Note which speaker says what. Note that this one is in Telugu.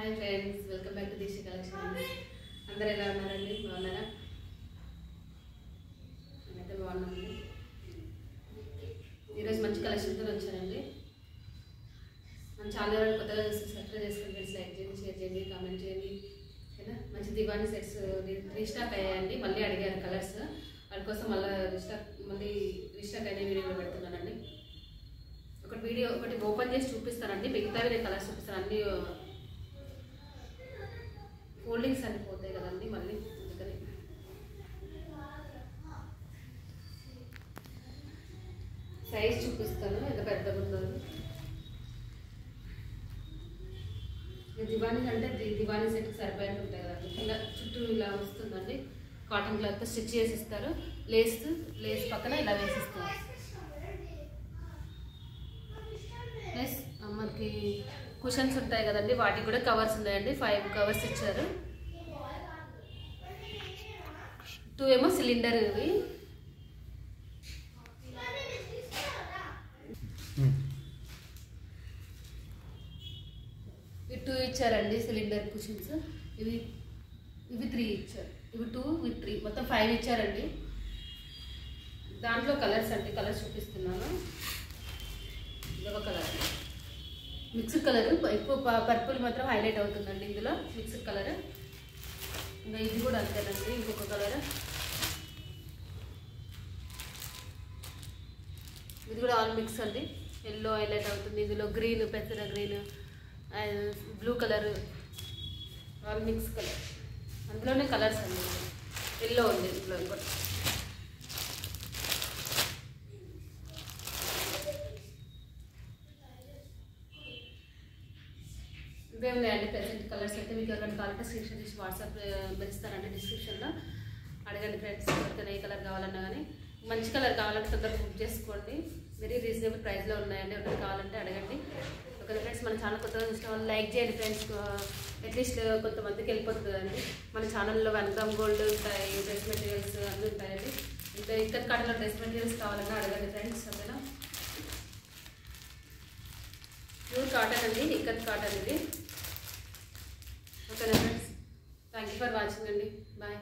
Speaker 1: Hi friends, welcome back to Disha collection. అందరూ ఎలా ఉన్నారండి? బాగున్నారా? నేనైతే బాగున్నానండి. ఈరోజు మంచి కలెక్షన్తో వచ్చానండి. మన ఛానల్ కొత్తగా సబ్స్క్రైబ్ చేసుకుని ఫ్రెండ్స్ లైక్ చేయండి, షేర్ చేయండి, కామెంట్ చేయండి. ఓకేనా? మంచి దివానీ సెట్స్ రీస్టాక్ అయ్యాయండి. మళ్ళీ అడిగారు కలర్స్, వాటి కోసం మళ్ళీ రీస్టాక్ అయిన వీడియోలో పెడుతున్నానండి. ఒకటి ఓపెన్ చేసి చూపిస్తానండి, మిగతావి నేను కలర్స్ చూపిస్తాను. అన్ని ఫోల్డింగ్స్ అన్ని పోతాయి కదండి, మళ్ళీ అందుకని సైజ్ చూపిస్తాను ఎంత పెద్దగా ఉందో. దివానీ అంటే దివానీ సెట్కి సరిపోయినట్టు ఉంటాయి కదండి. ఇలా చుట్టూ ఇలా వస్తుందండి, కాటన్ క్లాత్తో స్టిచ్ చేసి ఇస్తారు. లేస్ పక్కన ఇలా వేసిస్తారు. ప్లస్ మనకి కుషన్స్ ఉంటాయి కదండి, వాటికి కూడా కవర్స్ ఉన్నాయండి. 5 కవర్స్ ఇచ్చారు. 2 ఏమో సిలిండర్ ఇవి. ఇవి 2 ఇచ్చారండి సిలిండర్ కుషన్స్. ఇవి 3 ఇచ్చారు. ఇవి 2 ఇవి 3 మొత్తం 5 ఇచ్చారండి. దాంట్లో కలర్స్ అండి, కలర్స్ చూపిస్తున్నాను. ఇదొక కలర్, మిక్స్డ్ కలర్. ఎక్కువ పర్పుల్ మాత్రం హైలైట్ అవుతుందండి ఇందులో, మిక్స్డ్ కలర్. ఇంకా ఇది కూడా అంతేనండి, ఇంకొక కలర్. ఇది కూడా ఆల్ మిక్స్ అండి, ఎల్లో హైలైట్ అవుతుంది. ఇందులో గ్రీన్, పెసర green, blue colour, all mix colour. అందులోనే కలర్స్ అండి. ఎల్లో ఉంది ఇందులో. ఇంకోటి ఇవే ఉన్నాయండి ప్రెసెంట్ కలర్స్. అయితే మీకు ఎవరైనా కావాలంటే స్క్రీన్ షాట్ తీసి వాట్సాప్ పెంచుతారండి డిస్క్రిప్షన్లో. అడగండి ఫ్రెండ్స్, ఎవరికైనా ఏ కలర్ కావాలన్నా కానీ. మంచి కలర్ కావాలంటే తొందరగా బుక్ చేసుకోండి. వెరీ రీజనబుల్ ప్రైస్లో ఉన్నాయండి. ఎవరైనా కావాలంటే అడగండి. ఓకే ఫ్రెండ్స్, మన ఛానల్ కొత్తగా చూసిన వాళ్ళు లైక్ చేయండి ఫ్రెండ్స్. అట్లీస్ట్ కొంతమందికి వెళ్ళిపోతుంది కదండి. మన ఛానల్లో 1 గ్రామ్ గోల్డ్ ఉంటాయి, డ్రెస్ మెటీరియల్స్ అన్నీ ఉంటాయండి. ఇంకా ఇక్కత్ కాటన్లో డ్రెస్ మెటీరియల్స్ కావాలన్నా అడగండి ఫ్రెండ్స్. ఓకేనా? ప్యూర్ కాటన్ అండి, ఇక్కత్ కాటన్ ఇది. ఓకేనా friends, thank you for watching అండి. బాయ్.